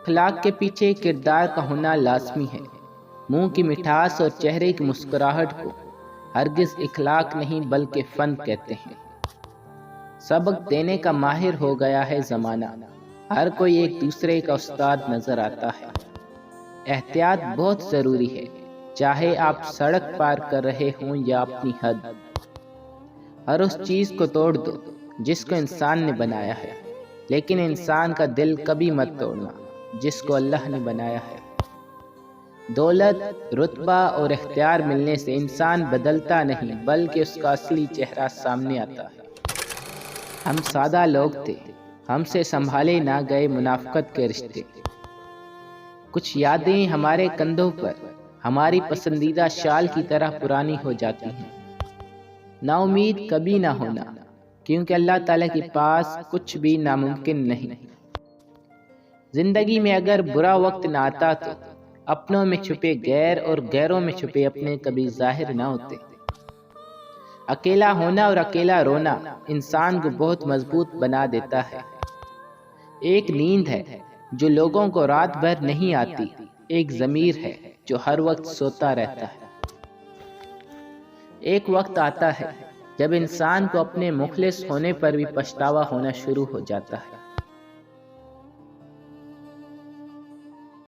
اخلاق کے پیچھے کردار کا ہونا لازمی ہے۔ منہ کی مٹھاس اور چہرے کی مسکراہٹ کو ہرگز اخلاق نہیں بلکہ فن کہتے ہیں۔ سبق دینے کا ماہر ہو گیا ہے زمانہ، ہر کوئی ایک دوسرے کا استاد نظر آتا ہے۔ احتیاط بہت ضروری ہے، چاہے آپ سڑک پار کر رہے ہوں یا اپنی حد۔ ہر اس چیز کو توڑ دو جس کو انسان نے بنایا ہے، لیکن انسان کا دل کبھی مت توڑنا جس کو اللہ نے بنایا ہے۔ دولت، رتبہ اور اختیار ملنے سے انسان بدلتا نہیں بلکہ اس کا اصلی چہرہ سامنے آتا ہے۔ ہم سادہ لوگ تھے، ہم سے سنبھالے نہ گئے منافقت کے رشتے۔ کچھ یادیں ہمارے کندھوں پر ہماری پسندیدہ شال کی طرح پرانی ہو جاتی ہیں۔ نا امید کبھی نہ ہونا، کیونکہ اللہ تعالیٰ کے پاس کچھ بھی ناممکن نہیں۔ زندگی میں اگر برا وقت نہ آتا تو اپنوں میں چھپے غیر اور غیروں میں چھپے اپنے کبھی ظاہر نہ ہوتے۔ اکیلا ہونا اور اکیلا رونا انسان کو بہت مضبوط بنا دیتا ہے۔ ایک نیند ہے جو لوگوں کو رات بھر نہیں آتی، ایک ضمیر ہے جو ہر وقت سوتا رہتا ہے۔ ایک وقت آتا ہے جب انسان کو اپنے مخلص ہونے پر بھی پچھتاوا ہونا شروع ہو جاتا ہے۔